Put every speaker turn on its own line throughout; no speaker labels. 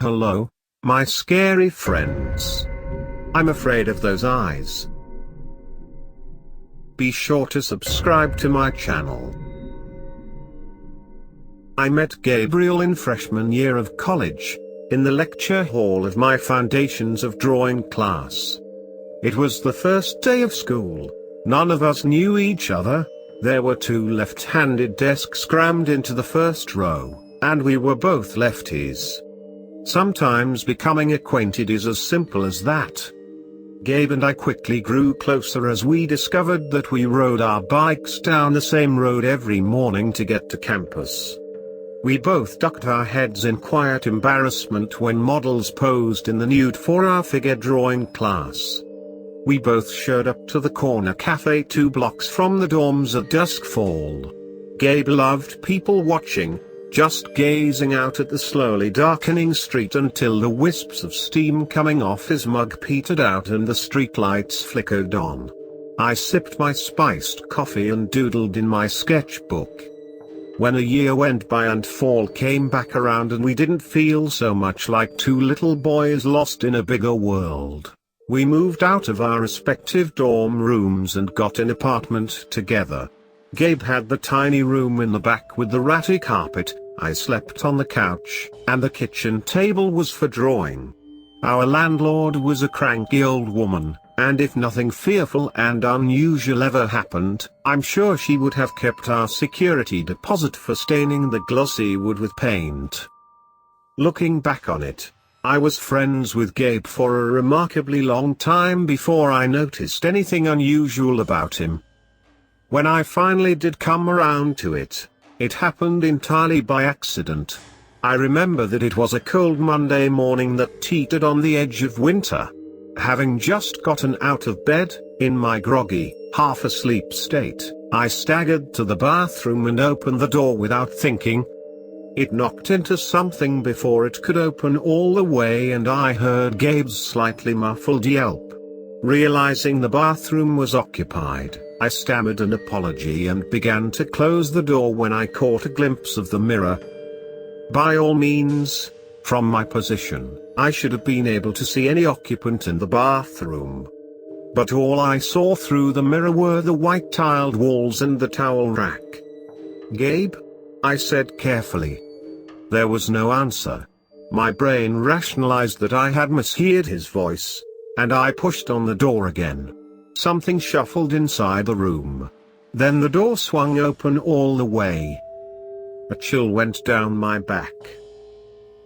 Hello, my scary friends. I'm afraid of those eyes. Be sure to subscribe to my channel. I met Gabriel in freshman year of college, in the lecture hall of my Foundations of Drawing class. It was the first day of school. None of us knew each other. There were two left-handed desks crammed into the first row, and we were both lefties. Sometimes becoming acquainted is as simple as that. Gabe and I quickly grew closer as we discovered that we rode our bikes down the same road every morning to get to campus. We both ducked our heads in quiet embarrassment when models posed in the nude for our figure drawing class. We both showed up to the corner cafe 2 blocks from the dorms at duskfall. Gabe loved people watching, just gazing out at the slowly darkening street until the wisps of steam coming off his mug petered out and the streetlights flickered on. I sipped my spiced coffee and doodled in my sketchbook. When a year went by and fall came back around and we didn't feel so much like two little boys lost in a bigger world, we moved out of our respective dorm rooms and got an apartment together. Gabe had the tiny room in the back with the ratty carpet, I slept on the couch, and the kitchen table was for drawing. Our landlord was a cranky old woman, and if nothing fearful and unusual ever happened, I'm sure she would have kept our security deposit for staining the glossy wood with paint. Looking back on it, I was friends with Gabe for a remarkably long time before I noticed anything unusual about him. When I finally did come around to it, it happened entirely by accident. I remember that it was a cold Monday morning that teetered on the edge of winter. Having just gotten out of bed, in my groggy, half-asleep state, I staggered to the bathroom and opened the door without thinking. It knocked into something before it could open all the way and I heard Gabe's slightly muffled yelp. Realizing the bathroom was occupied, I stammered an apology and began to close the door when I caught a glimpse of the mirror. By all means, from my position, I should have been able to see any occupant in the bathroom. But all I saw through the mirror were the white tiled walls and the towel rack. "Gabe?" I said carefully. There was no answer. My brain rationalized that I had misheard his voice, and I pushed on the door again. Something shuffled inside the room. Then the door swung open all the way. A chill went down my back.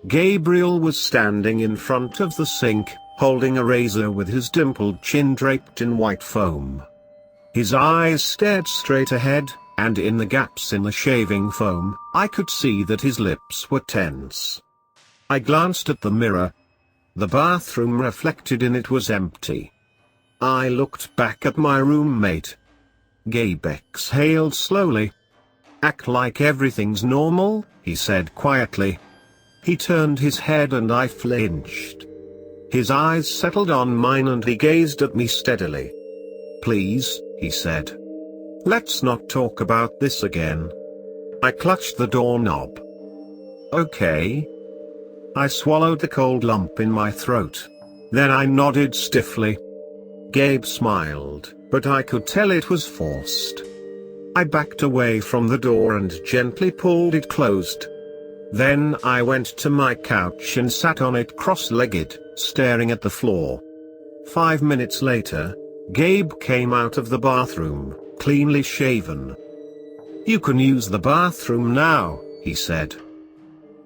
Gabriel was standing in front of the sink, holding a razor with his dimpled chin draped in white foam. His eyes stared straight ahead, and in the gaps in the shaving foam, I could see that his lips were tense. I glanced at the mirror. The bathroom reflected in it was empty. I looked back at my roommate. Gabe exhaled slowly. "Act like everything's normal," he said quietly. He turned his head and I flinched. His eyes settled on mine and he gazed at me steadily. "Please," he said. "Let's not talk about this again." I clutched the doorknob. "Okay." I swallowed the cold lump in my throat. Then I nodded stiffly. Gabe smiled, but I could tell it was forced. I backed away from the door and gently pulled it closed. Then I went to my couch and sat on it cross-legged, staring at the floor. 5 minutes later, Gabe came out of the bathroom, cleanly shaven. "You can use the bathroom now," he said.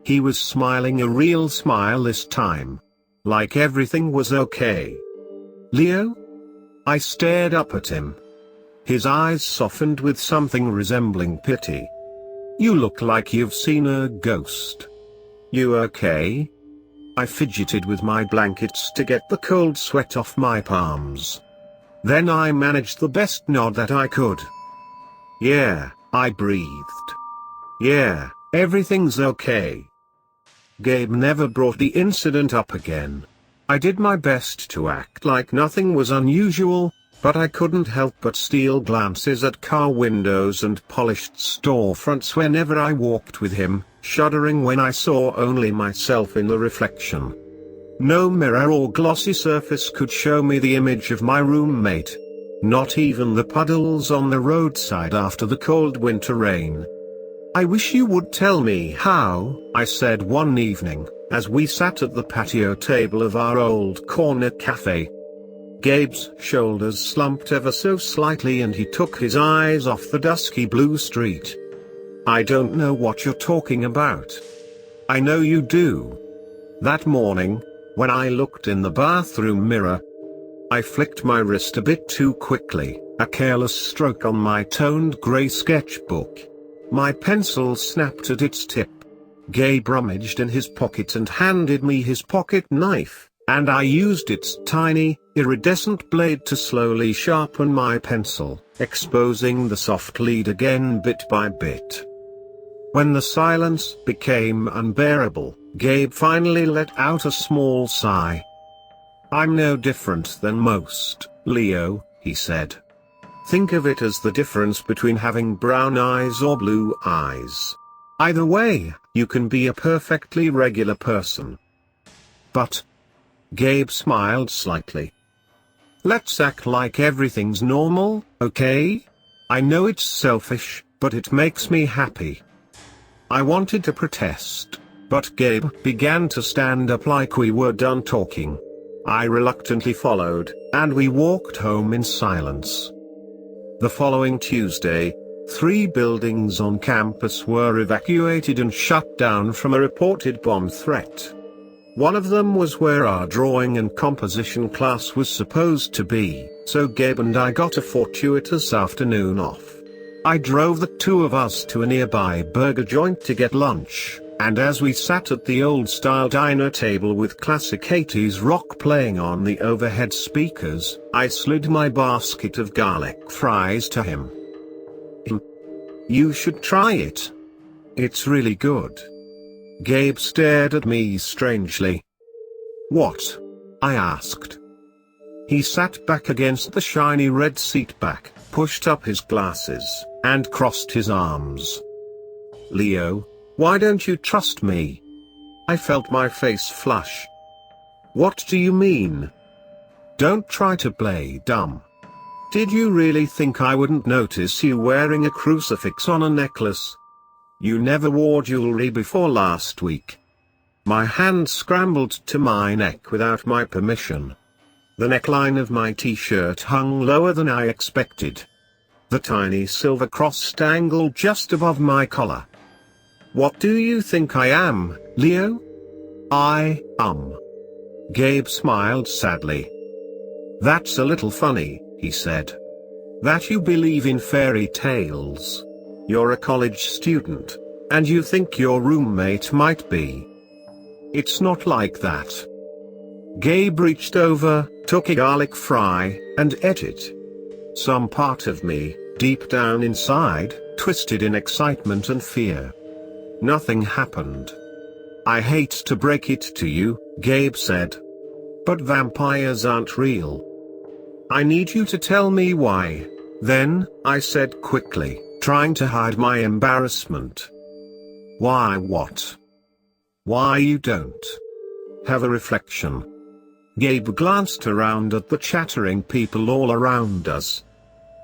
He was smiling a real smile this time. Like everything was okay. "Leo?" I stared up at him. His eyes softened with something resembling pity. "You look like you've seen a ghost. You okay?" I fidgeted with my blankets to get the cold sweat off my palms. Then I managed the best nod that I could. "Yeah," I breathed. "Yeah, everything's okay." Gabe never brought the incident up again. I did my best to act like nothing was unusual, but I couldn't help but steal glances at car windows and polished storefronts whenever I walked with him, shuddering when I saw only myself in the reflection. No mirror or glossy surface could show me the image of my roommate. Not even the puddles on the roadside after the cold winter rain. "I wish you would tell me how," I said one evening, as we sat at the patio table of our old corner cafe. Gabe's shoulders slumped ever so slightly and he took his eyes off the dusky blue street. "I don't know what you're talking about." "I know you do." That morning, when I looked in the bathroom mirror, I flicked my wrist a bit too quickly, a careless stroke on my toned grey sketchbook. My pencil snapped at its tip. Gabe rummaged in his pocket and handed me his pocket knife, and I used its tiny, iridescent blade to slowly sharpen my pencil, exposing the soft lead again bit by bit. When the silence became unbearable, Gabe finally let out a small sigh. "I'm no different than most, Leo," he said. "Think of it as the difference between having brown eyes or blue eyes. Either way, you can be a perfectly regular person." "But..." Gabe smiled slightly. "Let's act like everything's normal, okay? I know it's selfish, but it makes me happy." I wanted to protest, but Gabe began to stand up like we were done talking. I reluctantly followed, and we walked home in silence. The following Tuesday, 3 buildings on campus were evacuated and shut down from a reported bomb threat. One of them was where our drawing and composition class was supposed to be, so Gabe and I got a fortuitous afternoon off. I drove the 2 of us to a nearby burger joint to get lunch, and as we sat at the old-style diner table with classic 80s rock playing on the overhead speakers, I slid my basket of garlic fries to him. "You should try it. It's really good." Gabe stared at me strangely. "What?" I asked. He sat back against the shiny red seat back, pushed up his glasses, and crossed his arms. "Leo, why don't you trust me?" I felt my face flush. "What do you mean?" "Don't try to play dumb. Did you really think I wouldn't notice you wearing a crucifix on a necklace? You never wore jewelry before last week." My hand scrambled to my neck without my permission. The neckline of my t-shirt hung lower than I expected. The tiny silver cross dangled just above my collar. "What do you think I am, Leo?" Gabe smiled sadly. "That's a little funny," he said. "That you believe in fairy tales. You're a college student, and you think your roommate might be. It's not like that." Gabe reached over, took a garlic fry, and ate it. Some part of me, deep down inside, twisted in excitement and fear. Nothing happened. "I hate to break it to you," Gabe said, "but vampires aren't real." "I need you to tell me why." "Then," I said quickly, trying to hide my embarrassment. "Why what?" "Why you don't have a reflection." Gabe glanced around at the chattering people all around us.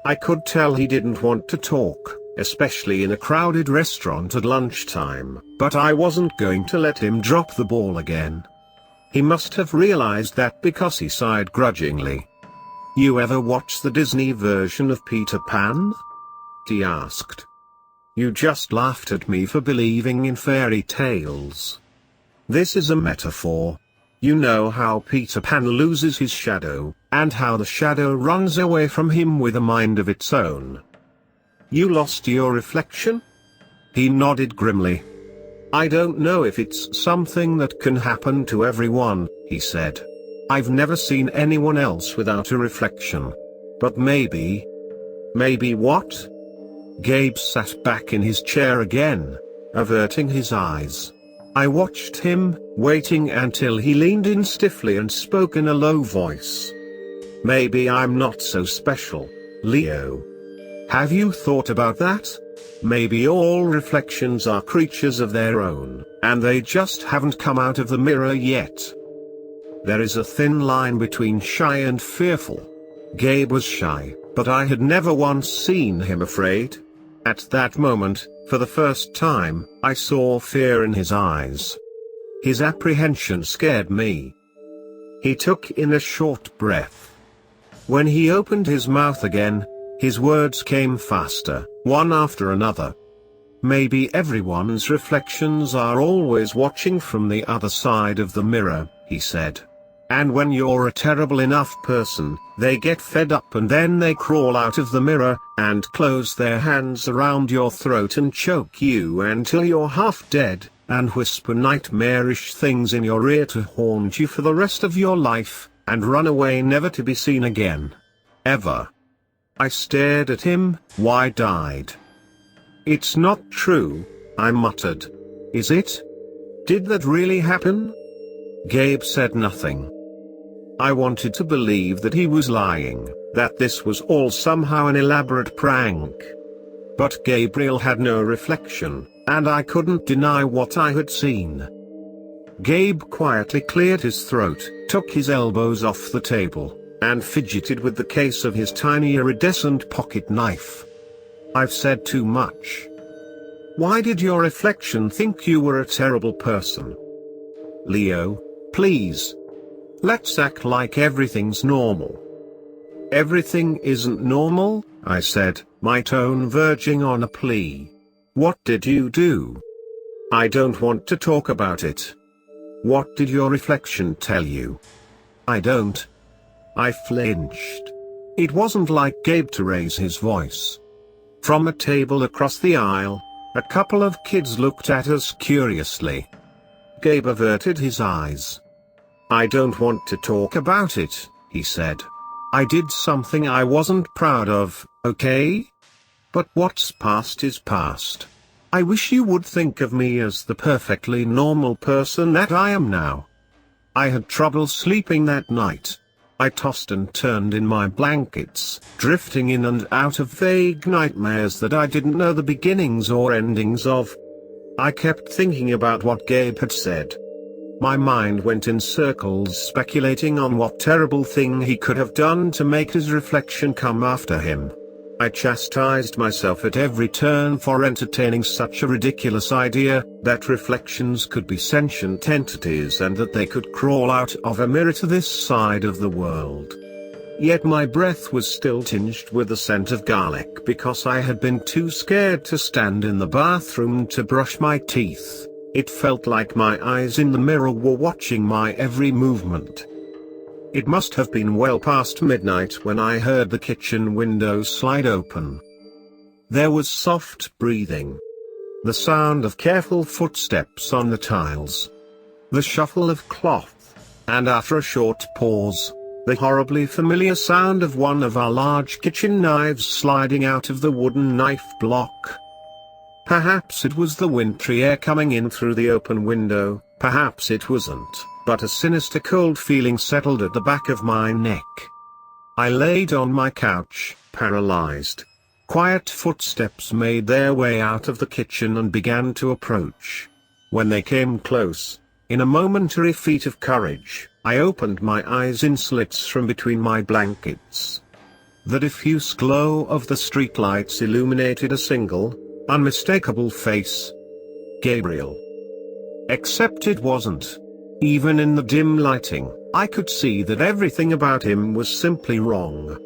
I could tell he didn't want to talk, especially in a crowded restaurant at lunchtime, but I wasn't going to let him drop the ball again. He must have realized that because he sighed grudgingly. "You ever watch the Disney version of Peter Pan?" he asked. "You just laughed at me for believing in fairy tales. This is a metaphor. You know how Peter Pan loses his shadow, and how the shadow runs away from him with a mind of its own. You lost your reflection?" He nodded grimly. "I don't know if it's something that can happen to everyone," he said. "I've never seen anyone else without a reflection. But maybe..." "Maybe what?" Gabe sat back in his chair again, averting his eyes. I watched him, waiting until he leaned in stiffly and spoke in a low voice. Maybe I'm not so special, Leo. Have you thought about that? Maybe all reflections are creatures of their own, and they just haven't come out of the mirror yet. There is a thin line between shy and fearful. Gabe was shy, but I had never once seen him afraid. At that moment, for the first time, I saw fear in his eyes. His apprehension scared me. He took in a short breath. When he opened his mouth again, his words came faster, one after another. Maybe everyone's reflections are always watching from the other side of the mirror, he said. And when you're a terrible enough person, they get fed up and then they crawl out of the mirror, and close their hands around your throat and choke you until you're half dead, and whisper nightmarish things in your ear to haunt you for the rest of your life, and run away never to be seen again. Ever. I stared at him, wide-eyed. It's not true, I muttered. Is it? Did that really happen? Gabe said nothing. I wanted to believe that he was lying, that this was all somehow an elaborate prank. But Gabriel had no reflection, and I couldn't deny what I had seen. Gabe quietly cleared his throat, took his elbows off the table, and fidgeted with the case of his tiny iridescent pocket knife. I've said too much. Why did your reflection think you were a terrible person? Leo, please. Let's act like everything's normal. Everything isn't normal, I said, my tone verging on a plea. What did you do? I don't want to talk about it. What did your reflection tell you? I don't. I flinched. It wasn't like Gabe to raise his voice. From a table across the aisle, a couple of kids looked at us curiously. Gabe averted his eyes. I don't want to talk about it, he said. I did something I wasn't proud of, okay? But what's past is past. I wish you would think of me as the perfectly normal person that I am now. I had trouble sleeping that night. I tossed and turned in my blankets, drifting in and out of vague nightmares that I didn't know the beginnings or endings of. I kept thinking about what Gabe had said. My mind went in circles speculating on what terrible thing he could have done to make his reflection come after him. I chastised myself at every turn for entertaining such a ridiculous idea, that reflections could be sentient entities and that they could crawl out of a mirror to this side of the world. Yet my breath was still tinged with the scent of garlic because I had been too scared to stand in the bathroom to brush my teeth. It felt like my eyes in the mirror were watching my every movement. It must have been well past midnight when I heard the kitchen window slide open. There was soft breathing. The sound of careful footsteps on the tiles. The shuffle of cloth. And after a short pause, the horribly familiar sound of one of our large kitchen knives sliding out of the wooden knife block. Perhaps it was the wintry air coming in through the open window, perhaps it wasn't, but a sinister cold feeling settled at the back of my neck. I laid on my couch, paralyzed. Quiet footsteps made their way out of the kitchen and began to approach. When they came close, in a momentary feat of courage, I opened my eyes in slits from between my blankets. The diffuse glow of the streetlights illuminated a single, unmistakable face. Gabriel. Except it wasn't. Even in the dim lighting, I could see that everything about him was simply wrong.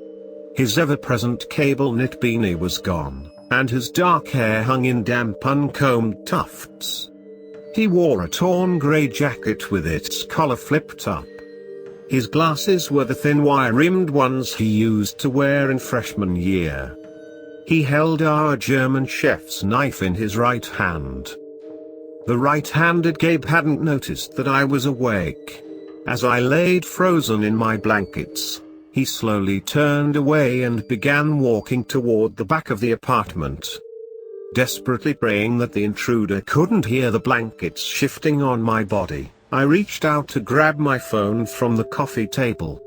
His ever-present cable-knit beanie was gone, and his dark hair hung in damp uncombed tufts. He wore a torn grey jacket with its collar flipped up. His glasses were the thin wire-rimmed ones he used to wear in freshman year. He held our German chef's knife in his right hand. The right-handed Gabe hadn't noticed that I was awake. As I laid frozen in my blankets, he slowly turned away and began walking toward the back of the apartment. Desperately praying that the intruder couldn't hear the blankets shifting on my body, I reached out to grab my phone from the coffee table.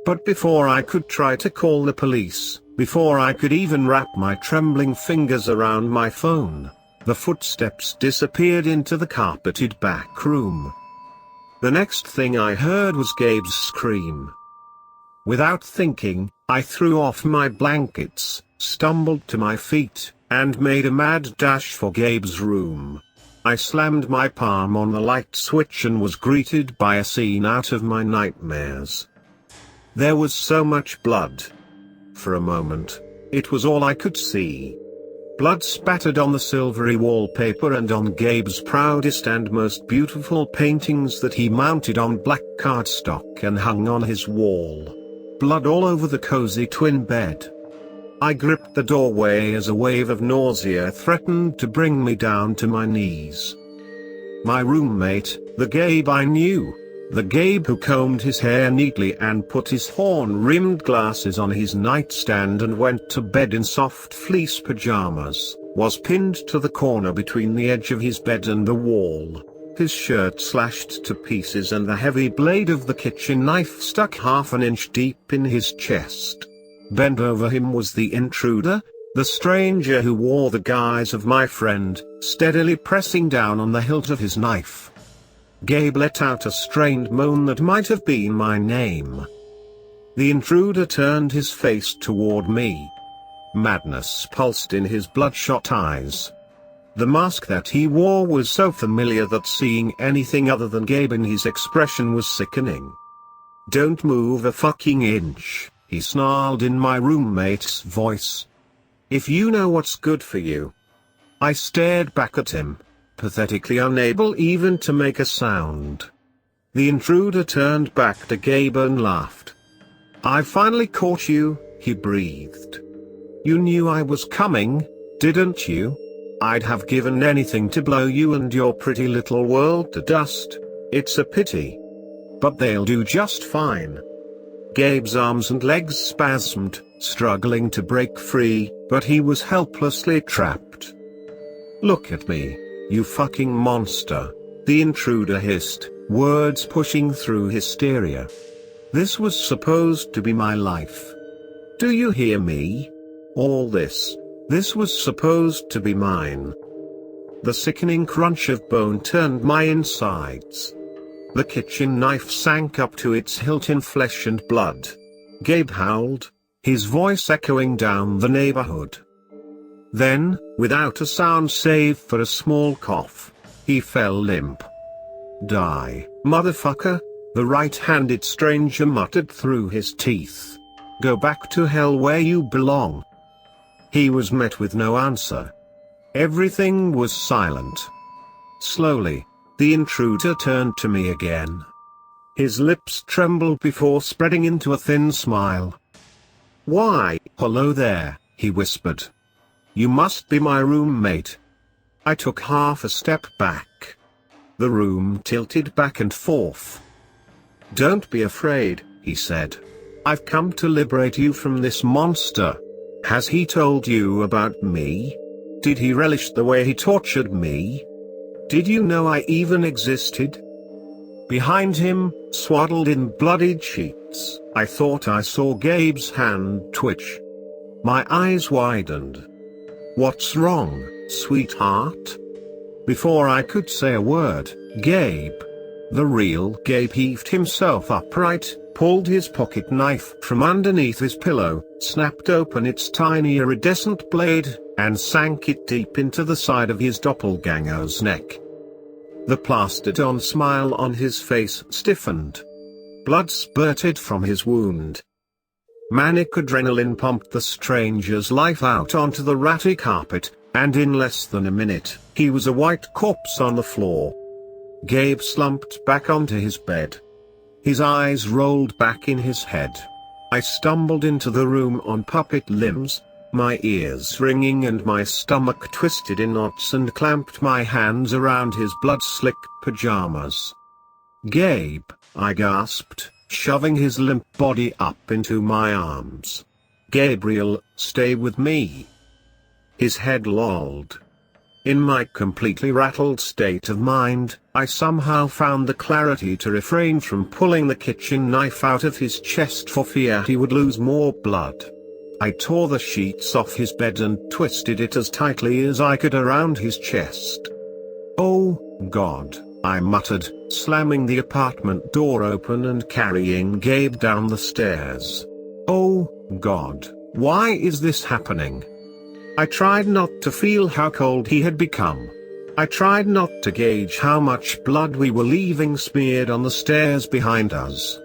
But before I could try to call the police, before I could even wrap my trembling fingers around my phone, the footsteps disappeared into the carpeted back room. The next thing I heard was Gabe's scream. Without thinking, I threw off my blankets, stumbled to my feet, and made a mad dash for Gabe's room. I slammed my palm on the light switch and was greeted by a scene out of my nightmares. There was so much blood. For a moment, it was all I could see. Blood spattered on the silvery wallpaper and on Gabe's proudest and most beautiful paintings that he mounted on black cardstock and hung on his wall. Blood all over the cozy twin bed. I gripped the doorway as a wave of nausea threatened to bring me down to my knees. My roommate, the Gabe I knew, the Gabe who combed his hair neatly and put his horn-rimmed glasses on his nightstand and went to bed in soft fleece pajamas, was pinned to the corner between the edge of his bed and the wall, his shirt slashed to pieces and the heavy blade of the kitchen knife stuck half an inch deep in his chest. Bent over him was the intruder, the stranger who wore the guise of my friend, steadily pressing down on the hilt of his knife. Gabe let out a strained moan that might have been my name. The intruder turned his face toward me. Madness pulsed in his bloodshot eyes. The mask that he wore was so familiar that seeing anything other than Gabe in his expression was sickening. "Don't move a fucking inch," he snarled in my roommate's voice. "If you know what's good for you." I stared back at him, pathetically unable even to make a sound. The intruder turned back to Gabe and laughed. "I finally caught you," he breathed. "You knew I was coming, didn't you? I'd have given anything to blow you and your pretty little world to dust. It's a pity. But they'll do just fine." Gabe's arms and legs spasmed, struggling to break free, but he was helplessly trapped. "Look at me, you fucking monster," the intruder hissed, words pushing through hysteria. "This was supposed to be my life. Do you hear me? All this was supposed to be mine." The sickening crunch of bone turned my insides. The kitchen knife sank up to its hilt in flesh and blood. Gabe howled, his voice echoing down the neighborhood. Then, without a sound save for a small cough, he fell limp. "Die, motherfucker," the right-handed stranger muttered through his teeth. "Go back to hell where you belong." He was met with no answer. Everything was silent. Slowly, the intruder turned to me again. His lips trembled before spreading into a thin smile. "Why, hello there," he whispered. "You must be my roommate." I took half a step back. The room tilted back and forth. "Don't be afraid," he said. "I've come to liberate you from this monster. Has he told you about me? Did he relish the way he tortured me? Did you know I even existed?" Behind him, swaddled in bloodied sheets, I thought I saw Gabe's hand twitch. My eyes widened. "What's wrong, sweetheart?" Before I could say a word, Gabe, the real Gabe, heaved himself upright, pulled his pocket knife from underneath his pillow, snapped open its tiny iridescent blade, and sank it deep into the side of his doppelganger's neck. The plastered-on smile on his face stiffened. Blood spurted from his wound. Manic adrenaline pumped the stranger's life out onto the ratty carpet, and in less than a minute, he was a white corpse on the floor. Gabe slumped back onto his bed. His eyes rolled back in his head. I stumbled into the room on puppet limbs, my ears ringing and my stomach twisted in knots, and clamped my hands around his blood-slicked pajamas. "Gabe," I gasped, shoving his limp body up into my arms. "Gabriel, stay with me." His head lolled. In my completely rattled state of mind, I somehow found the clarity to refrain from pulling the kitchen knife out of his chest for fear he would lose more blood. I tore the sheets off his bed and twisted it as tightly as I could around his chest. "Oh, God," I muttered, slamming the apartment door open and carrying Gabe down the stairs. "Oh, God, why is this happening?" I tried not to feel how cold he had become. I tried not to gauge how much blood we were leaving smeared on the stairs behind us.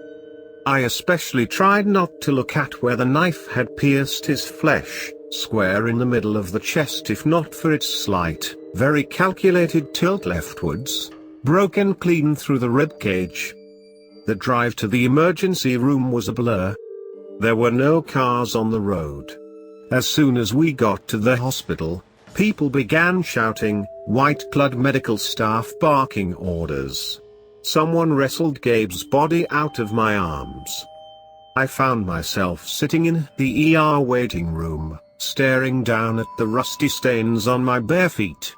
I especially tried not to look at where the knife had pierced his flesh, square in the middle of the chest if not for its slight, very calculated tilt leftwards, broken clean through the ribcage. The drive to the emergency room was a blur. There were no cars on the road. As soon as we got to the hospital, people began shouting, white-clad medical staff barking orders. Someone wrestled Gabe's body out of my arms. I found myself sitting in the ER waiting room, staring down at the rusty stains on my bare feet.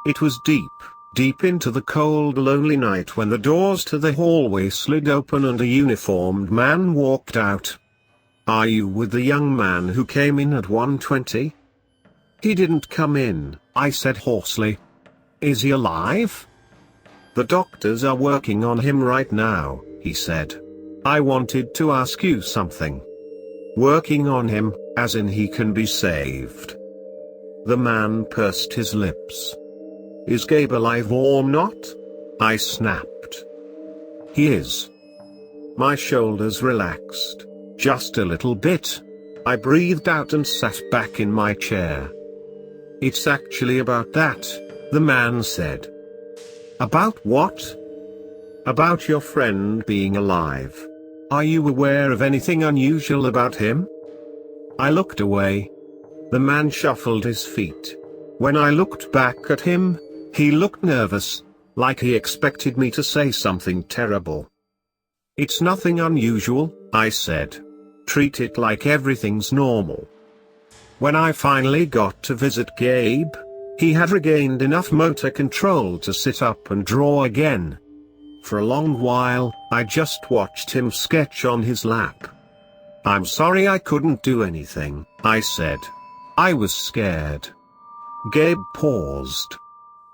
It was deep into the cold lonely night when the doors to the hallway slid open and a uniformed man walked out. "Are you with the young man who came in at 1:20? "He didn't come in," I said hoarsely. "Is he alive?" "The doctors are working on him right now," he said. "I wanted to ask you something." "Working on him, as in he can be saved?" The man pursed his lips. "Is Gabe alive or not?" I snapped. "He is." My shoulders relaxed. Just a little bit. I breathed out and sat back in my chair. "It's actually about that," the man said. "About what?" "About your friend being alive. Are you aware of anything unusual about him?" I looked away. The man shuffled his feet. When I looked back at him, he looked nervous, like he expected me to say something terrible. "It's nothing unusual," I said. "Treat it like everything's normal." When I finally got to visit Gabe, he had regained enough motor control to sit up and draw again. For a long while, I just watched him sketch on his lap. "I'm sorry I couldn't do anything," I said. "I was scared." Gabe paused.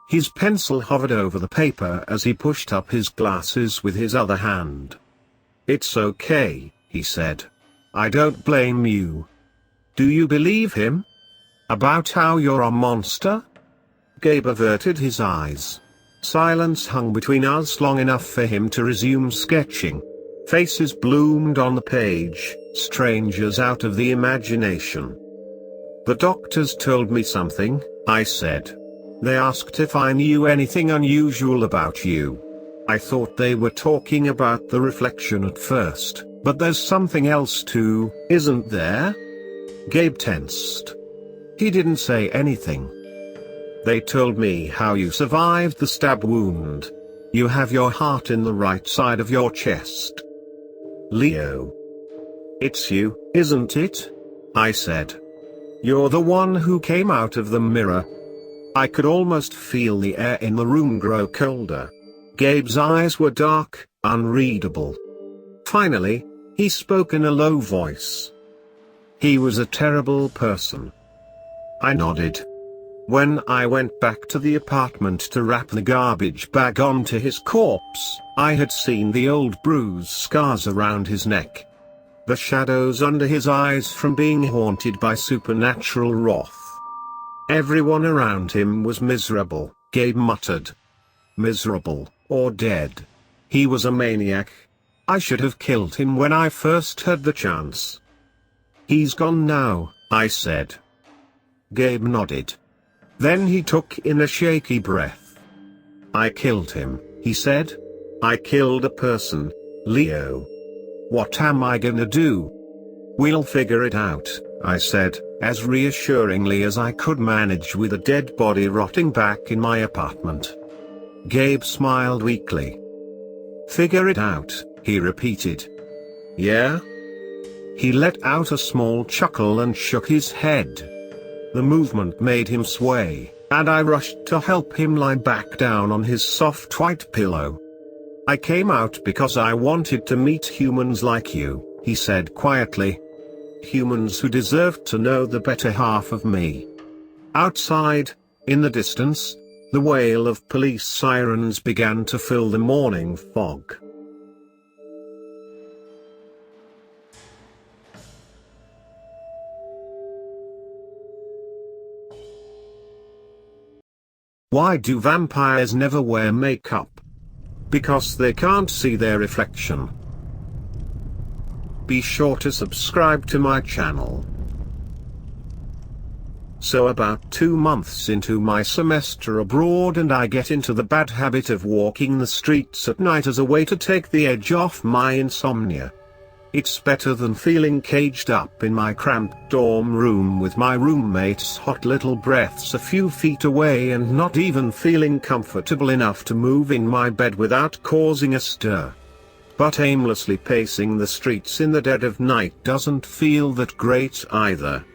His pencil hovered over the paper as he pushed up his glasses with his other hand. "It's okay," he said. "I don't blame you." "Do you believe him? About how you're a monster?" Gabe averted his eyes. Silence hung between us long enough for him to resume sketching. Faces bloomed on the page, strangers out of the imagination. "The doctors told me something," I said. "They asked if I knew anything unusual about you. I thought they were talking about the reflection at first, but there's something else too, isn't there?" Gabe tensed. He didn't say anything. "They told me how you survived the stab wound. You have your heart in the right side of your chest." "Leo. It's you, isn't it?" I said. "You're the one who came out of the mirror." I could almost feel the air in the room grow colder. Gabe's eyes were dark, unreadable. Finally, he spoke in a low voice. "He was a terrible person." I nodded. When I went back to the apartment to wrap the garbage bag onto his corpse, I had seen the old bruise scars around his neck. The shadows under his eyes from being haunted by supernatural wrath. Everyone around him was miserable, Gabe muttered. Miserable, or dead. He was a maniac. I should have killed him when I first had the chance. "He's gone now," I said. Gabe nodded. Then he took in a shaky breath. "I killed him," he said. "I killed a person, Leo. What am I gonna do?" "We'll figure it out," I said, as reassuringly as I could manage with a dead body rotting back in my apartment. Gabe smiled weakly. "Figure it out," he repeated. "Yeah?" He let out a small chuckle and shook his head. The movement made him sway, and I rushed to help him lie back down on his soft white pillow. "I came out because I wanted to meet humans like you," he said quietly. "Humans who deserve to know the better half of me." Outside, in the distance, the wail of police sirens began to fill the morning fog. Why do vampires never wear makeup? Because they can't see their reflection. Be sure to subscribe to my channel. So about 2 months into my semester abroad, and I get into the bad habit of walking the streets at night as a way to take the edge off my insomnia. It's better than feeling caged up in my cramped dorm room with my roommate's hot little breaths a few feet away and not even feeling comfortable enough to move in my bed without causing a stir. But aimlessly pacing the streets in the dead of night doesn't feel that great either.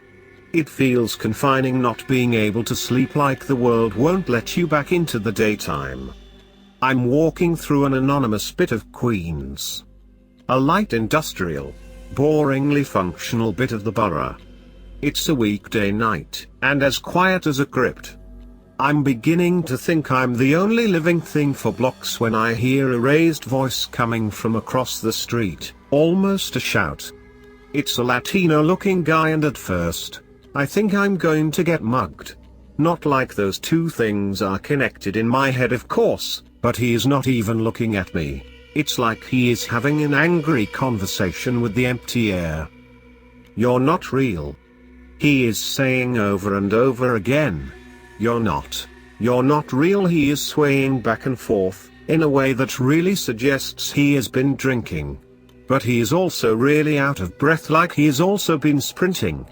It feels confining not being able to sleep, like the world won't let you back into the daytime. I'm walking through an anonymous bit of Queens. A light industrial, boringly functional bit of the borough. It's a weekday night, and as quiet as a crypt. I'm beginning to think I'm the only living thing for blocks when I hear a raised voice coming from across the street, almost a shout. It's a Latino-looking guy, and at first, I think I'm going to get mugged. Not like those two things are connected in my head, of course, but he is not even looking at me. It's like he is having an angry conversation with the empty air. "You're not real," he is saying over and over again. "You're not. You're not real." He is swaying back and forth, in a way that really suggests he has been drinking. But he is also really out of breath, like he has also been sprinting.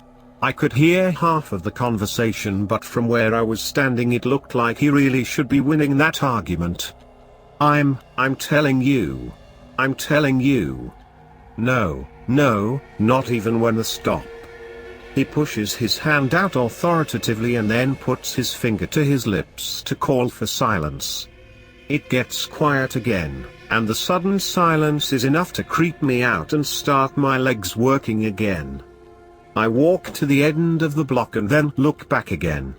I could hear half of the conversation, but from where I was standing it looked like he really should be winning that argument. I'm telling you. I'm telling you. No, not even when the stop. He pushes his hand out authoritatively and then puts his finger to his lips to call for silence. It gets quiet again, and the sudden silence is enough to creep me out and start my legs working again. I walk to the end of the block and then look back again.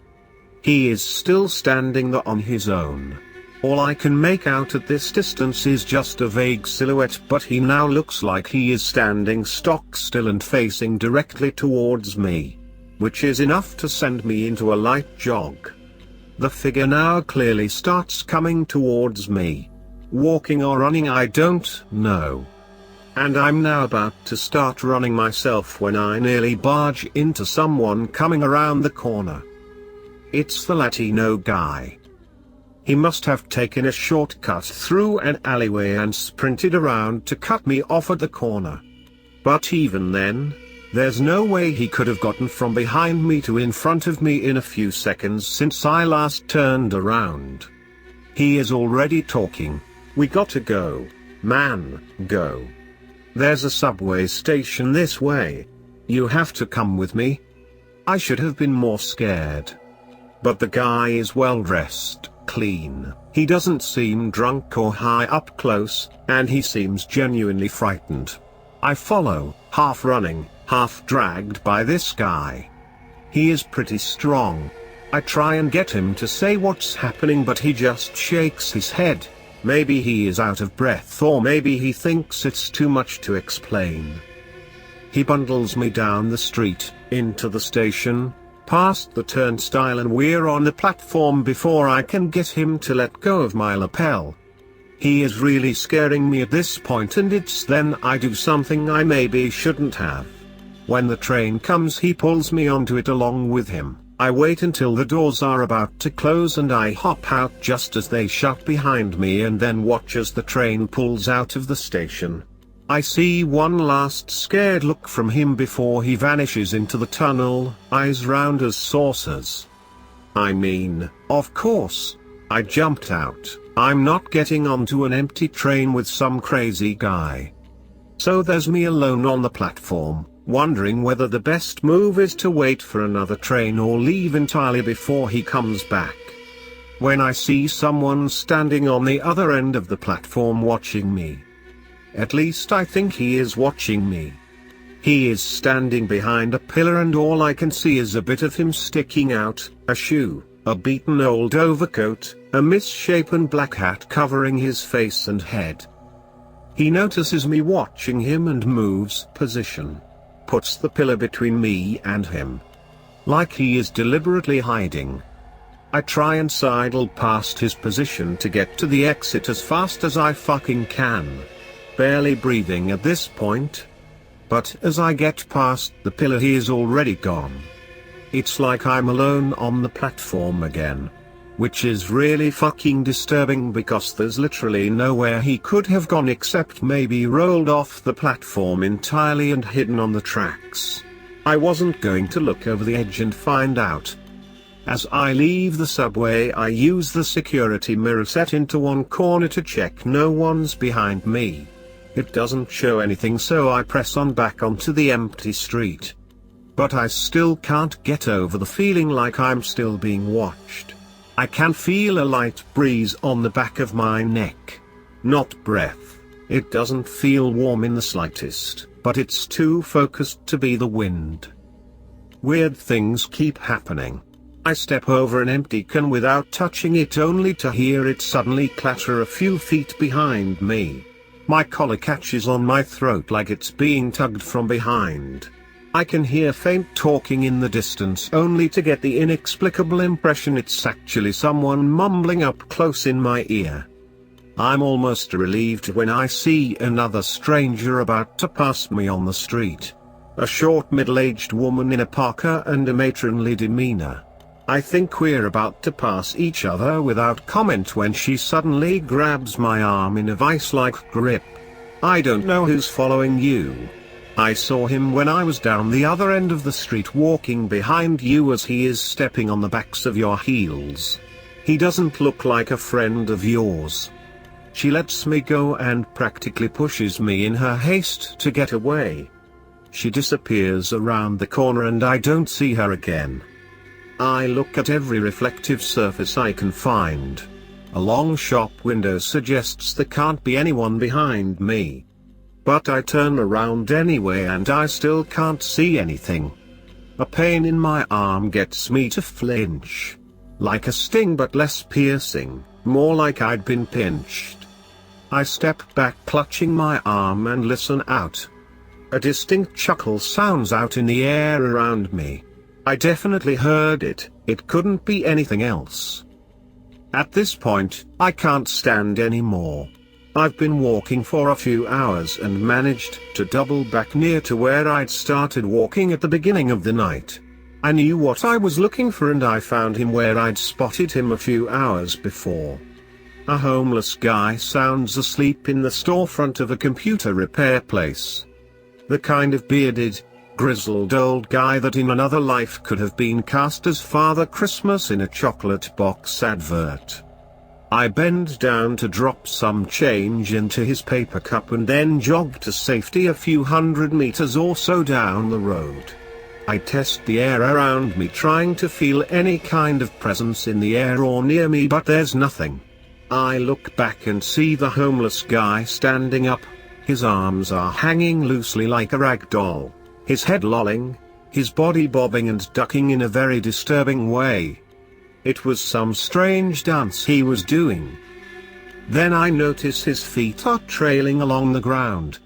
He is still standing there on his own. All I can make out at this distance is just a vague silhouette, but he now looks like he is standing stock still and facing directly towards me. Which is enough to send me into a light jog. The figure now clearly starts coming towards me. Walking or running, I don't know. And I'm now about to start running myself when I nearly barge into someone coming around the corner. It's the Latino guy. He must have taken a shortcut through an alleyway and sprinted around to cut me off at the corner. But even then, there's no way he could have gotten from behind me to in front of me in a few seconds since I last turned around. He is already talking. "We gotta go, man, go. There's a subway station this way. You have to come with me." I should have been more scared. But the guy is well dressed, clean, he doesn't seem drunk or high up close, and he seems genuinely frightened. I follow, half running, half dragged by this guy. He is pretty strong. I try and get him to say what's happening, but he just shakes his head. Maybe he is out of breath, or maybe he thinks it's too much to explain. He bundles me down the street, into the station, past the turnstile, and we're on the platform before I can get him to let go of my lapel. He is really scaring me at this point, and it's then I do something I maybe shouldn't have. When the train comes, he pulls me onto it along with him. I wait until the doors are about to close and I hop out just as they shut behind me, and then watch as the train pulls out of the station. I see one last scared look from him before he vanishes into the tunnel, eyes round as saucers. I mean, of course, I jumped out. I'm not getting onto an empty train with some crazy guy. So there's me alone on the platform, wondering whether the best move is to wait for another train or leave entirely before he comes back. When I see someone standing on the other end of the platform watching me. At least I think he is watching me. He is standing behind a pillar and all I can see is a bit of him sticking out, a shoe, a beaten old overcoat, a misshapen black hat covering his face and head. He notices me watching him and moves position. Puts the pillar between me and him. Like he is deliberately hiding. I try and sidle past his position to get to the exit as fast as I fucking can. Barely breathing at this point. But as I get past the pillar he is already gone. It's like I'm alone on the platform again. Which is really fucking disturbing because there's literally nowhere he could have gone except maybe rolled off the platform entirely and hidden on the tracks. I wasn't going to look over the edge and find out. As I leave the subway I use the security mirror set into one corner to check no one's behind me. It doesn't show anything so I press on back onto the empty street. But I still can't get over the feeling like I'm still being watched. I can feel a light breeze on the back of my neck. Not breath. It doesn't feel warm in the slightest, but it's too focused to be the wind. Weird things keep happening. I step over an empty can without touching it only to hear it suddenly clatter a few feet behind me. My collar catches on my throat like it's being tugged from behind. I can hear faint talking in the distance only to get the inexplicable impression it's actually someone mumbling up close in my ear. I'm almost relieved when I see another stranger about to pass me on the street. A short middle-aged woman in a parka and a matronly demeanor. I think we're about to pass each other without comment when she suddenly grabs my arm in a vice-like grip. I don't know who's following you. I saw him when I was down the other end of the street walking behind you as he is stepping on the backs of your heels. He doesn't look like a friend of yours. She lets me go and practically pushes me in her haste to get away. She disappears around the corner and I don't see her again. I look at every reflective surface I can find. A long shop window suggests there can't be anyone behind me. But I turn around anyway and I still can't see anything. A pain in my arm gets me to flinch. Like a sting but less piercing, more like I'd been pinched. I step back clutching my arm and listen out. A distinct chuckle sounds out in the air around me. I definitely heard it, it couldn't be anything else. At this point, I can't stand anymore. I've been walking for a few hours and managed to double back near to where I'd started walking at the beginning of the night. I knew what I was looking for and I found him where I'd spotted him a few hours before. A homeless guy sounds asleep in the storefront of a computer repair place. The kind of bearded, grizzled old guy that in another life could have been cast as Father Christmas in a chocolate box advert. I bend down to drop some change into his paper cup and then jog to safety a few hundred meters or so down the road. I test the air around me trying to feel any kind of presence in the air or near me but there's nothing. I look back and see the homeless guy standing up. His arms are hanging loosely like a rag doll. His head lolling, his body bobbing and ducking in a very disturbing way. It was some strange dance he was doing. Then I notice his feet are trailing along the ground.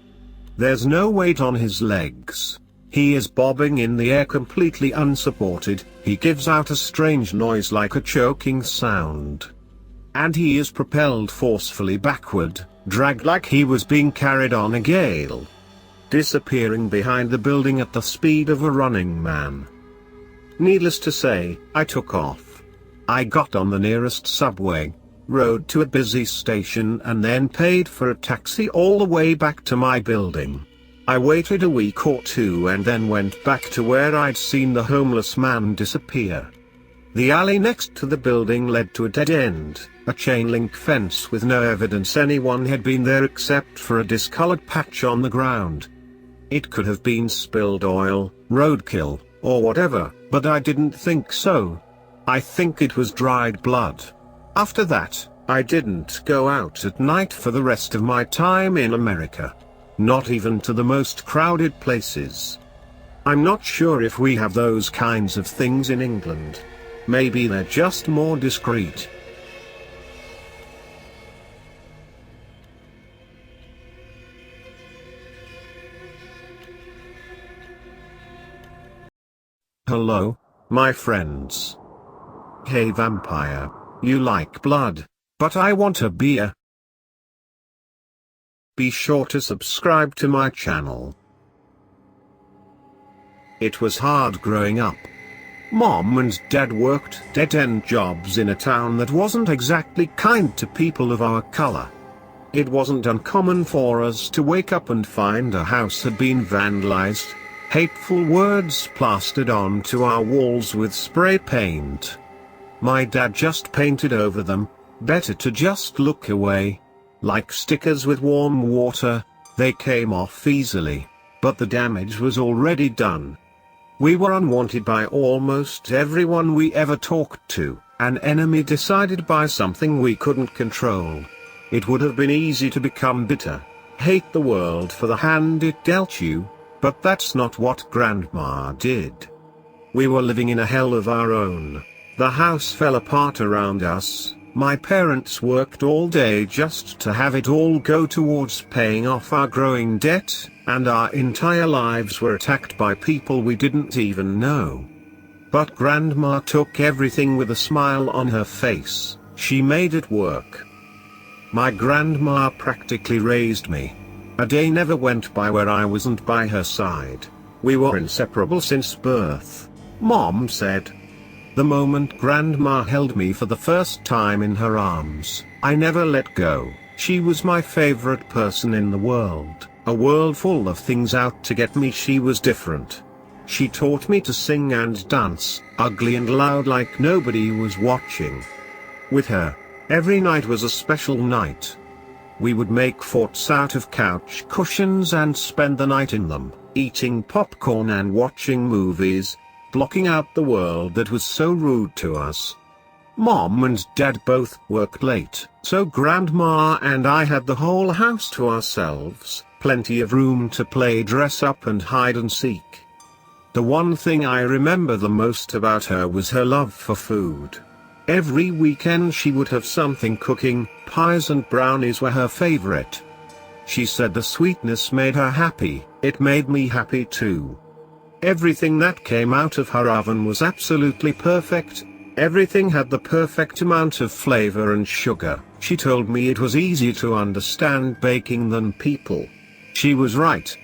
There's no weight on his legs. He is bobbing in the air completely unsupported, he gives out a strange noise like a choking sound. And he is propelled forcefully backward, dragged like he was being carried on a gale. Disappearing behind the building at the speed of a running man. Needless to say, I took off. I got on the nearest subway, rode to a busy station and then paid for a taxi all the way back to my building. I waited a week or two and then went back to where I'd seen the homeless man disappear. The alley next to the building led to a dead end, a chain-link fence with no evidence anyone had been there except for a discolored patch on the ground. It could have been spilled oil, roadkill, or whatever, but I didn't think so. I think it was dried blood. After that, I didn't go out at night for the rest of my time in America. Not even to the most crowded places. I'm not sure if we have those kinds of things in England. Maybe they're just more discreet. Hello, my friends. Hey vampire, you like blood, but I want a beer. Be sure to subscribe to my channel. It was hard growing up. Mom and Dad worked dead-end jobs in a town that wasn't exactly kind to people of our color. It wasn't uncommon for us to wake up and find a house had been vandalized, hateful words plastered onto our walls with spray paint. My dad just painted over them, better to just look away. Like stickers with warm water, they came off easily, but the damage was already done. We were unwanted by almost everyone we ever talked to, an enemy decided by something we couldn't control. It would have been easy to become bitter, hate the world for the hand it dealt you, but that's not what Grandma did. We were living in a hell of our own. The house fell apart around us. My parents worked all day just to have it all go towards paying off our growing debt, and our entire lives were attacked by people we didn't even know. But Grandma took everything with a smile on her face. She made it work. My grandma practically raised me. A day never went by where I wasn't by her side. We were inseparable since birth, Mom said. The moment Grandma held me for the first time in her arms, I never let go. She was my favorite person in the world. A world full of things out to get me. She was different. She taught me to sing and dance, ugly and loud like nobody was watching. With her, every night was a special night. We would make forts out of couch cushions and spend the night in them, eating popcorn and watching movies, blocking out the world that was so rude to us. Mom and Dad both worked late, so Grandma and I had the whole house to ourselves, plenty of room to play dress up and hide and seek. The one thing I remember the most about her was her love for food. Every weekend she would have something cooking. Pies and brownies were her favorite. She said the sweetness made her happy. It made me happy too. Everything that came out of her oven was absolutely perfect. Everything had the perfect amount of flavor and sugar. She told me it was easier to understand baking than people. She was right.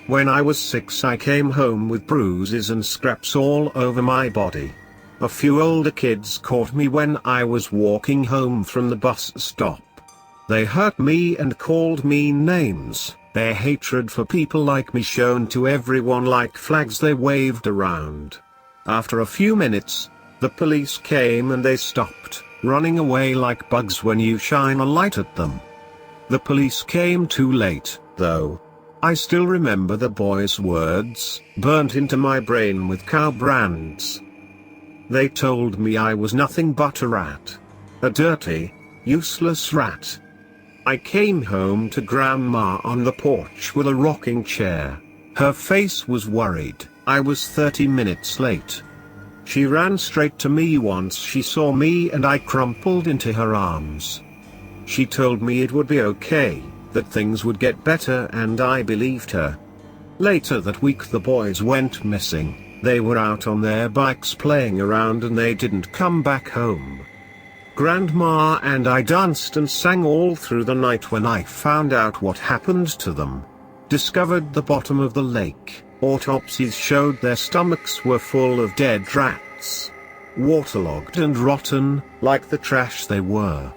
When I was 6, I came home with bruises and scraps all over my body. A few older kids caught me when I was walking home from the bus stop. They hurt me and called me names. Their hatred for people like me shone to everyone like flags they waved around. After a few minutes, the police came and they stopped, running away like bugs when you shine a light at them. The police came too late, though. I still remember the boys' words, burnt into my brain with cow brands. They told me I was nothing but a rat. A dirty, useless rat. I came home to Grandma on the porch with a rocking chair. Her face was worried. I was 30 minutes late. She ran straight to me once she saw me and I crumpled into her arms. She told me it would be okay, that things would get better, and I believed her. Later that week the boys went missing. They were out on their bikes playing around and they didn't come back home. Grandma and I danced and sang all through the night when I found out what happened to them. Discovered the bottom of the lake. Autopsies showed their stomachs were full of dead rats. Waterlogged and rotten, like the trash they were.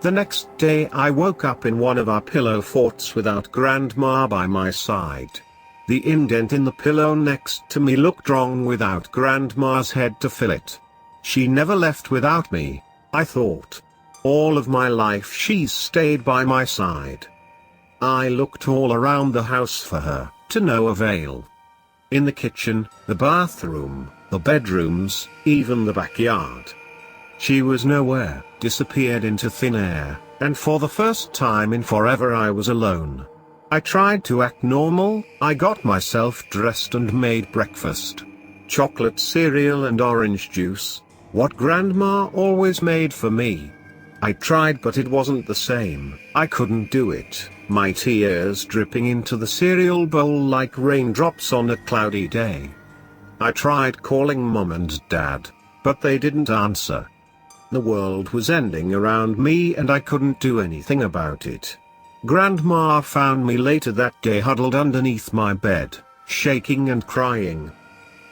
The next day I woke up in one of our pillow forts without Grandma by my side. The indent in the pillow next to me looked wrong without Grandma's head to fill it. She never left without me, I thought. All of my life she's stayed by my side. I looked all around the house for her, to no avail. In the kitchen, the bathroom, the bedrooms, even the backyard. She was nowhere, disappeared into thin air, and for the first time in forever I was alone. I tried to act normal. I got myself dressed and made breakfast. Chocolate cereal and orange juice, what Grandma always made for me. I tried, but it wasn't the same. I couldn't do it, my tears dripping into the cereal bowl like raindrops on a cloudy day. I tried calling Mom and Dad, but they didn't answer. The world was ending around me and I couldn't do anything about it. Grandma found me later that day huddled underneath my bed, shaking and crying.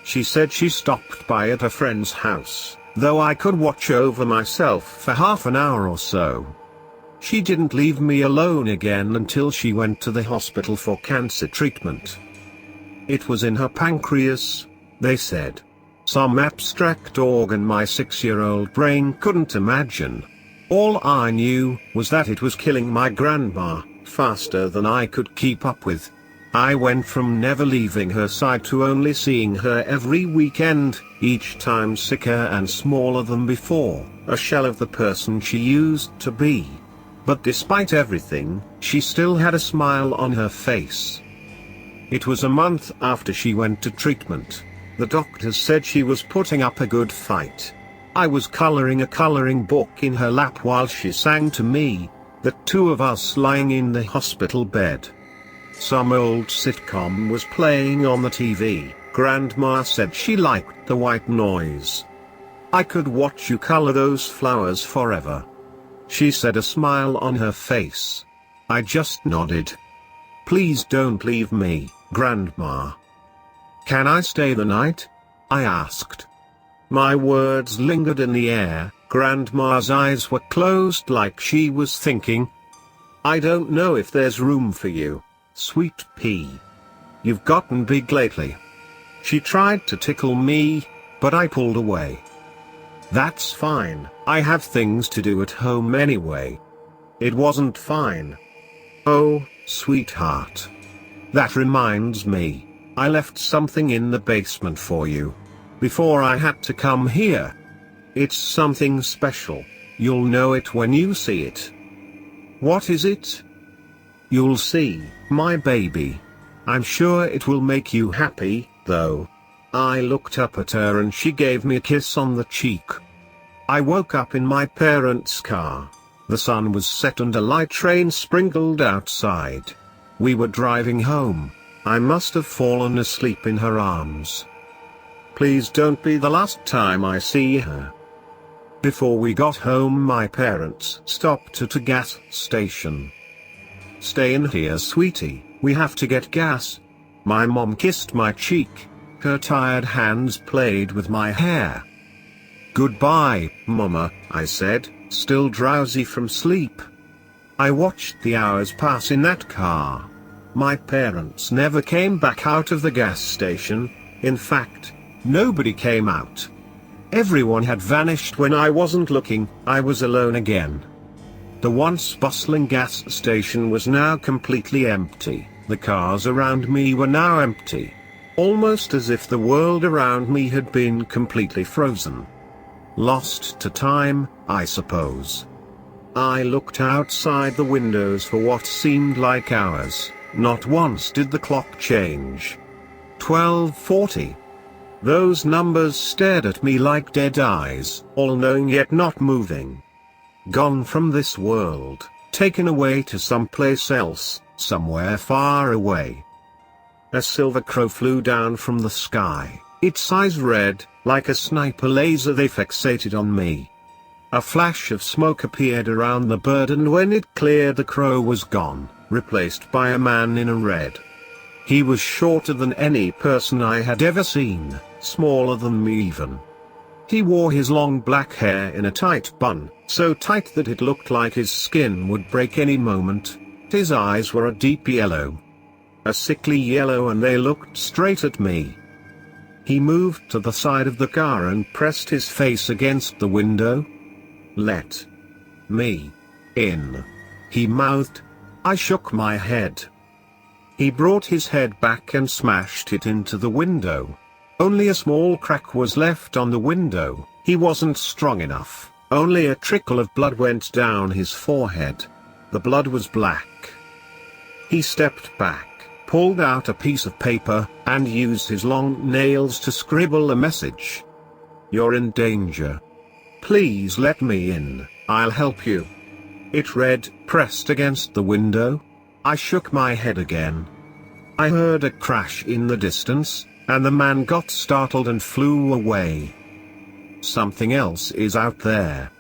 She said she stopped by at a friend's house, though I could watch over myself for half an hour or so. She didn't leave me alone again until she went to the hospital for cancer treatment. It was in her pancreas, they said. Some abstract organ my 6-year-old brain couldn't imagine. All I knew was that it was killing my grandma, faster than I could keep up with. I went from never leaving her side to only seeing her every weekend, each time sicker and smaller than before, a shell of the person she used to be. But despite everything, she still had a smile on her face. It was a month after she went to treatment. The doctors said she was putting up a good fight. I was coloring a coloring book in her lap while she sang to me, the two of us lying in the hospital bed. Some old sitcom was playing on the TV. Grandma said she liked the white noise. I could watch you color those flowers forever. She said, a smile on her face. I just nodded. Please don't leave me, Grandma. Can I stay the night? I asked. My words lingered in the air. Grandma's eyes were closed like she was thinking. I don't know if there's room for you, sweet pea. You've gotten big lately. She tried to tickle me, but I pulled away. That's fine, I have things to do at home anyway. It wasn't fine. Oh, sweetheart. That reminds me. I left something in the basement for you. Before I had to come here. It's something special. You'll know it when you see it. What is it? You'll see, my baby. I'm sure it will make you happy, though. I looked up at her and she gave me a kiss on the cheek. I woke up in my parents' car. The sun was set and a light rain sprinkled outside. We were driving home. I must have fallen asleep in her arms. Please don't be the last time I see her. Before we got home, my parents stopped at a gas station. Stay in here, sweetie, we have to get gas. My mom kissed my cheek. Her tired hands played with my hair. Goodbye, Mama, I said, still drowsy from sleep. I watched the hours pass in that car. My parents never came back out of the gas station. In fact, nobody came out. Everyone had vanished when I wasn't looking. I was alone again. The once bustling gas station was now completely empty. The cars around me were now empty. Almost as if the world around me had been completely frozen. Lost to time, I suppose. I looked outside the windows for what seemed like hours. Not once did the clock change. 12:40. Those numbers stared at me like dead eyes, all-knowing yet not moving. Gone from this world, taken away to someplace else, somewhere far away. A silver crow flew down from the sky, its eyes red, like a sniper laser. They fixated on me. A flash of smoke appeared around the bird, and when it cleared, the crow was gone, replaced by a man in a red. He was shorter than any person I had ever seen, smaller than me even. He wore his long black hair in a tight bun, so tight that it looked like his skin would break any moment. His eyes were a deep yellow. A sickly yellow, and they looked straight at me. He moved to the side of the car and pressed his face against the window. Let me in, he mouthed. I shook my head. He brought his head back and smashed it into the window. Only a small crack was left on the window. He wasn't strong enough. Only a trickle of blood went down his forehead. The blood was black. He stepped back, pulled out a piece of paper, and used his long nails to scribble a message. "You're in danger. Please let me in, I'll help you." It read, pressed against the window. I shook my head again. I heard a crash in the distance, and the man got startled and flew away. Something else is out there.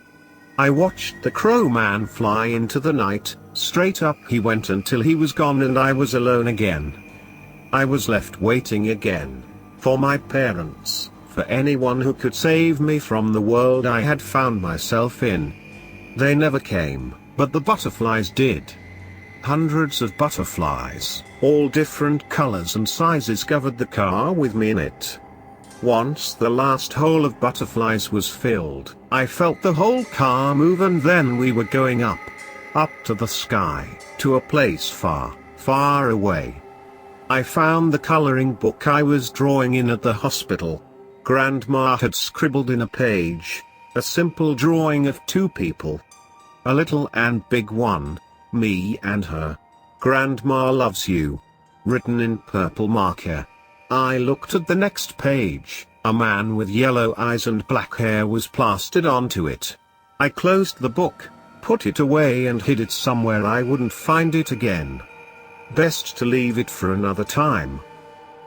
I watched the crow man fly into the night. Straight up he went until he was gone and I was alone again. I was left waiting again. For my parents, for anyone who could save me from the world I had found myself in. They never came, but the butterflies did. Hundreds of butterflies, all different colors and sizes, covered the car with me in it. Once the last hole of butterflies was filled, I felt the whole car move, and then we were going up to the sky, to a place far, far away. I found the coloring book I was drawing in at the hospital. Grandma had scribbled in a page, a simple drawing of two people. A little and big one, me and her. "Grandma loves you," written in purple marker. I looked at the next page. A man with yellow eyes and black hair was plastered onto it. I closed the book, put it away and hid it somewhere I wouldn't find it again. Best to leave it for another time.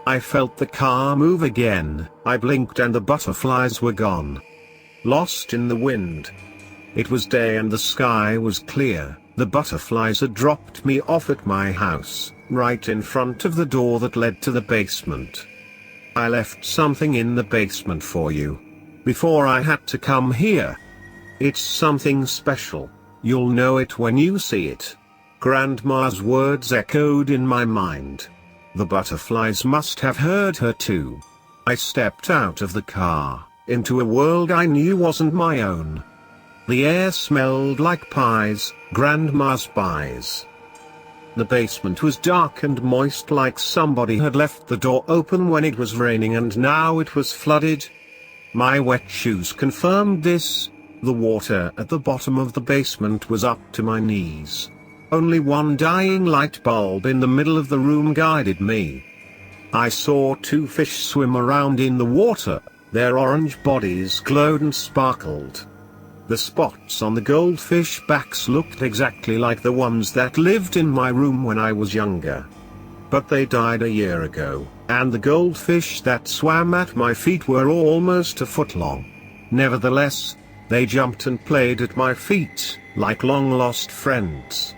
I felt the car move again. I blinked and the butterflies were gone. Lost in the wind. It was day and the sky was clear. The butterflies had dropped me off at my house, right in front of the door that led to the basement. I left something in the basement for you, before I had to come here. It's something special. You'll know it when you see it. Grandma's words echoed in my mind. The butterflies must have heard her too. I stepped out of the car, into a world I knew wasn't my own. The air smelled like pies, Grandma's pies. The basement was dark and moist, like somebody had left the door open when it was raining and now it was flooded. My wet shoes confirmed this. The water at the bottom of the basement was up to my knees. Only one dying light bulb in the middle of the room guided me. I saw two fish swim around in the water. Their orange bodies glowed and sparkled. The spots on the goldfish backs looked exactly like the ones that lived in my room when I was younger. But they died a year ago, and the goldfish that swam at my feet were almost a foot long. Nevertheless, they jumped and played at my feet, like long-lost friends.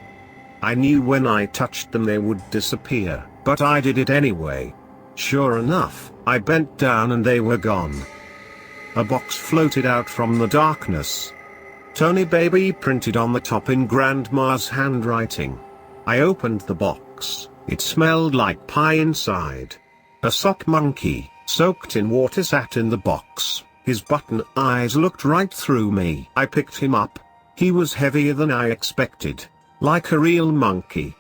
I knew when I touched them they would disappear, but I did it anyway. Sure enough, I bent down and they were gone. A box floated out from the darkness. Tony Baby printed on the top in Grandma's handwriting. I opened the box. It smelled like pie inside. A sock monkey, soaked in water, sat in the box. His button eyes looked right through me. I picked him up. He was heavier than I expected, like a real monkey.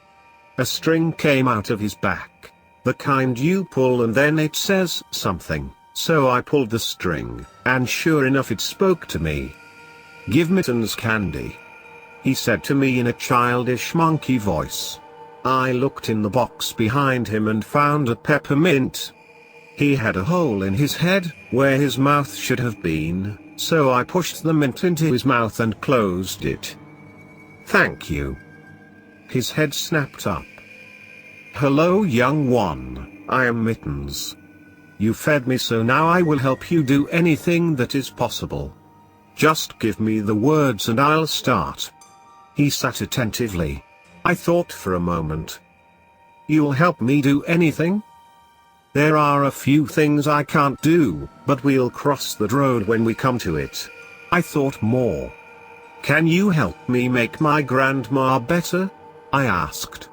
A string came out of his back, the kind you pull and then it says something. So I pulled the string, and sure enough it spoke to me. "Give Mittens candy," he said to me in a childish monkey voice. I looked in the box behind him and found a peppermint. He had a hole in his head, where his mouth should have been, so I pushed the mint into his mouth and closed it. "Thank you." His head snapped up. "Hello, young one, I am Mittens. You fed me, so now I will help you do anything that is possible. Just give me the words and I'll start." He sat attentively. I thought for a moment. "You'll help me do anything?" "There are a few things I can't do, but we'll cross that road when we come to it." I thought more. "Can you help me make my grandma better?" I asked.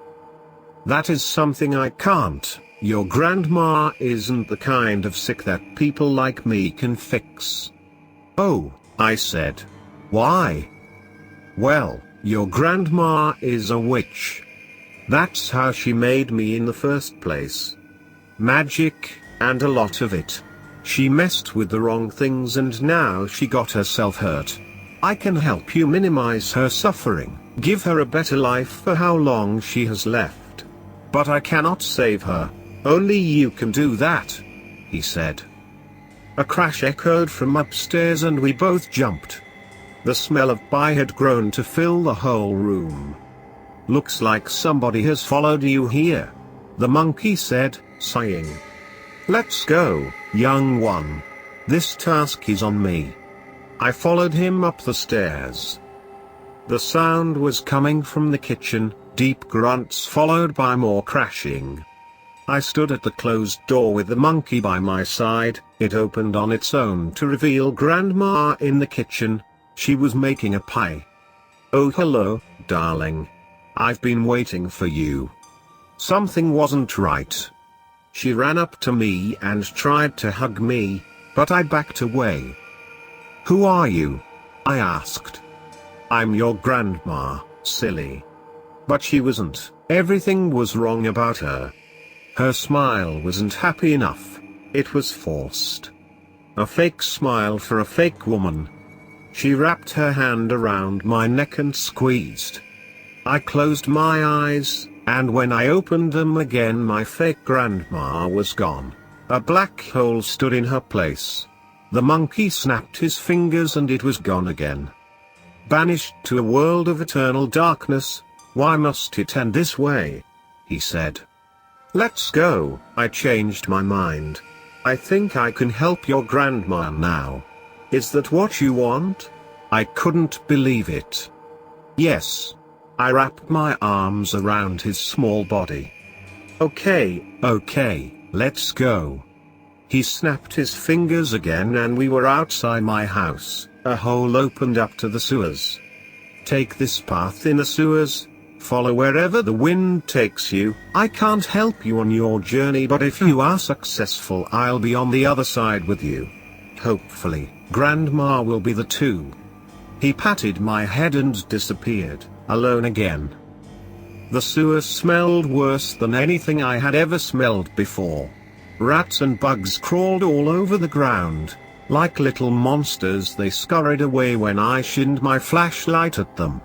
"That is something I can't. Your grandma isn't the kind of sick that people like me can fix." "Oh," I said. "Why?" "Well, your grandma is a witch." That's how she made me in the first place. Magic, and a lot of it. She messed with the wrong things and now she got herself hurt. I can help you minimize her suffering, give her a better life for how long she has left. But I cannot save her. Only you can do that, he said. A crash echoed from upstairs and we both jumped. The smell of pie had grown to fill the whole room. Looks like somebody has followed you here, the monkey said, sighing. Let's go, young one. This task is on me. I followed him up the stairs. The sound was coming from the kitchen, deep grunts followed by more crashing. I stood at the closed door with the monkey by my side. It opened on its own to reveal Grandma in the kitchen. She was making a pie. Oh, hello, darling. I've been waiting for you. Something wasn't right. She ran up to me and tried to hug me, but I backed away. Who are you? I asked. I'm your grandma, silly. But she wasn't. Everything was wrong about her. Her smile wasn't happy enough. It was forced. A fake smile for a fake woman. She wrapped her hand around my neck and squeezed. I closed my eyes, and when I opened them again my fake grandma was gone. A black hole stood in her place. The monkey snapped his fingers and it was gone again. Banished to a world of eternal darkness. Why must it end this way? He said. Let's go. I changed my mind. I think I can help your grandma now. Is that what you want? I couldn't believe it. Yes. I wrapped my arms around his small body. Okay, let's go. He snapped his fingers again and we were outside my house. A hole opened up to the sewers. Take this path in the sewers. Follow wherever the wind takes you. I can't help you on your journey, but if you are successful I'll be on the other side with you. Hopefully, Grandma will be the too. He patted my head and disappeared, alone again. The sewer smelled worse than anything I had ever smelled before. Rats and bugs crawled all over the ground. Like little monsters they scurried away when I shined my flashlight at them.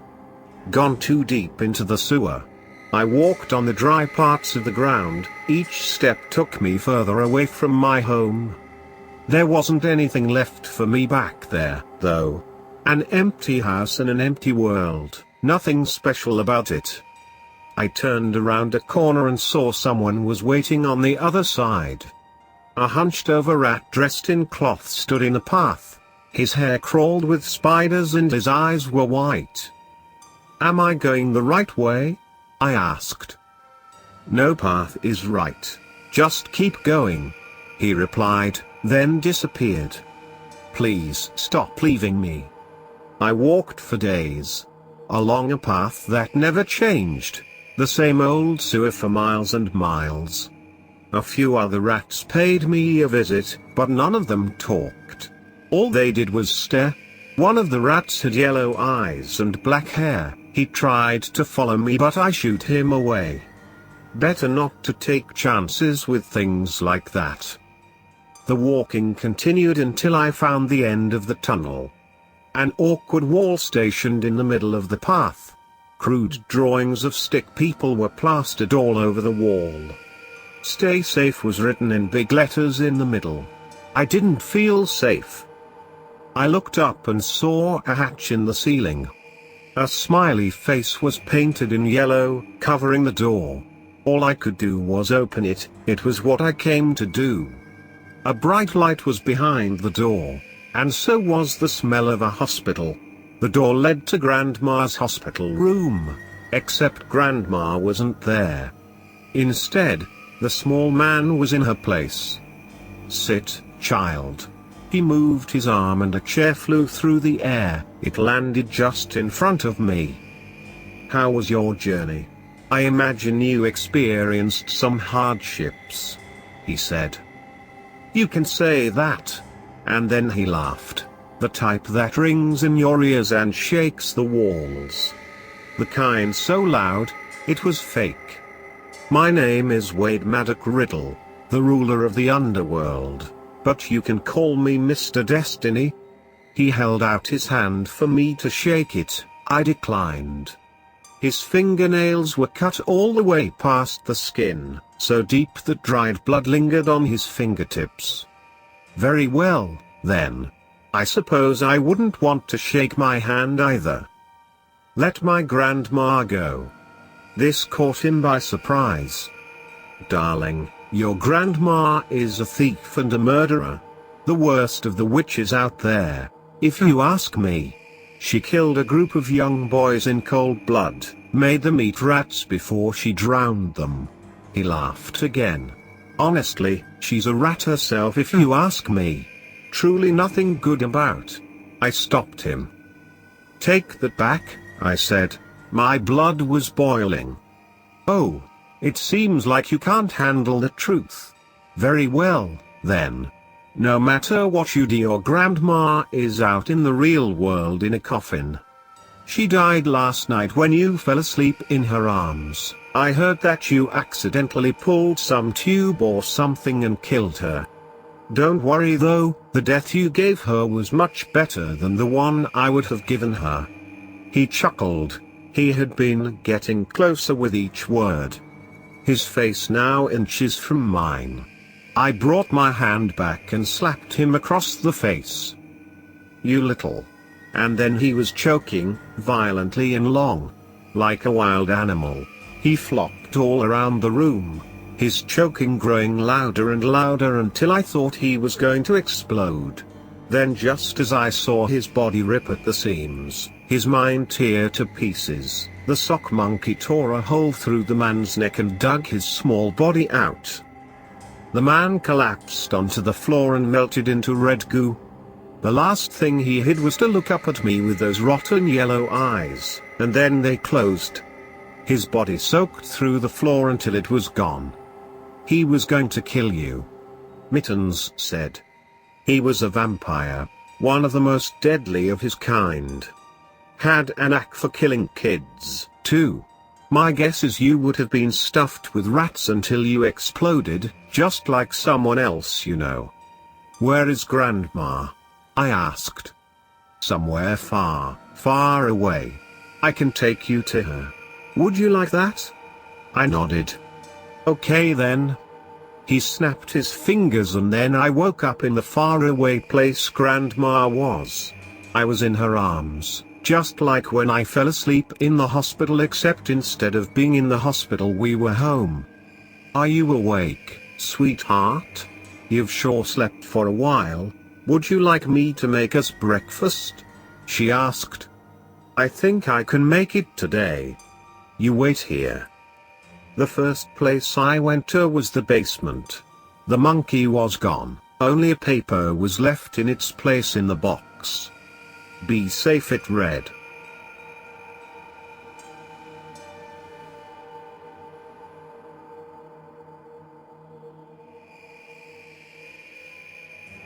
Gone too deep into the sewer. I walked on the dry parts of the ground. Each step took me further away from my home. There wasn't anything left for me back there, though. An empty house and an empty world, nothing special about it. I turned around a corner and saw someone was waiting on the other side. A hunched-over rat dressed in cloth stood in the path. His hair crawled with spiders and his eyes were white. Am I going the right way? I asked. No path is right. Just keep going, he replied, then disappeared. Please stop leaving me. I walked for days. Along a path that never changed. The same old sewer for miles and miles. A few other rats paid me a visit, but none of them talked. All they did was stare. One of the rats had yellow eyes and black hair. He tried to follow me but I shooed him away. Better not to take chances with things like that. The walking continued until I found the end of the tunnel. An awkward wall stationed in the middle of the path. Crude drawings of stick people were plastered all over the wall. Stay safe was written in big letters in the middle. I didn't feel safe. I looked up and saw a hatch in the ceiling. A smiley face was painted in yellow, covering the door. All I could do was open it. It was what I came to do. A bright light was behind the door, and so was the smell of a hospital. The door led to Grandma's hospital room, except Grandma wasn't there. Instead, the small man was in her place. Sit, child. He moved his arm and a chair flew through the air. It landed just in front of me. How was your journey? I imagine you experienced some hardships, he said. You can say that. And then he laughed. The type that rings in your ears and shakes the walls. The kind so loud, It was fake. My name is Wade Maddock Riddle, the ruler of the underworld, but you can call me Mr. Destiny. He held out his hand for me to shake it. I declined. His fingernails were cut all the way past the skin, so deep that dried blood lingered on his fingertips. Very well, then. I suppose I wouldn't want to shake my hand either. Let my grandma go. This caught him by surprise. Darling, your grandma is a thief and a murderer. The worst of the witches out there, if you ask me. She killed a group of young boys in cold blood, made them eat rats before she drowned them. He laughed again. Honestly, she's a rat herself if you ask me. Truly nothing good about. I stopped him. Take that back, I said. My blood was boiling. Oh, it seems like you can't handle the truth. Very well, then. No matter what you do, your grandma is out in the real world in a coffin. She died last night when you fell asleep in her arms. I heard that you accidentally pulled some tube or something and killed her. Don't worry though, the death you gave her was much better than the one I would have given her. He chuckled. He had been getting closer with each word. His face now inches from mine. I brought my hand back and slapped him across the face. You little. And then he was choking, violently and long. Like a wild animal. He flopped all around the room. His choking growing louder and louder until I thought he was going to explode. Then just as I saw his body rip at the seams, his mind tear to pieces, the sock monkey tore a hole through the man's neck and dug his small body out. The man collapsed onto the floor and melted into red goo. The last thing he did was to look up at me with those rotten yellow eyes, and then they closed. His body soaked through the floor until it was gone. He was going to kill you. Mittens said. He was a vampire, one of the most deadly of his kind. Had a knack for killing kids, too. My guess is you would have been stuffed with rats until you exploded, just like someone else you know. Where is Grandma? I asked. Somewhere far, far away. I can take you to her. Would you like that? I nodded. Okay then. He snapped his fingers and then I woke up in the faraway place Grandma was. I was in her arms, just like when I fell asleep in the hospital, except instead of being in the hospital we were home. Are you awake, sweetheart? You've sure slept for a while. Would you like me to make us breakfast? She asked. I think I can make it today. You wait here. The first place I went to was the basement. The monkey was gone, only a paper was left in its place in the box. Be safe, it read.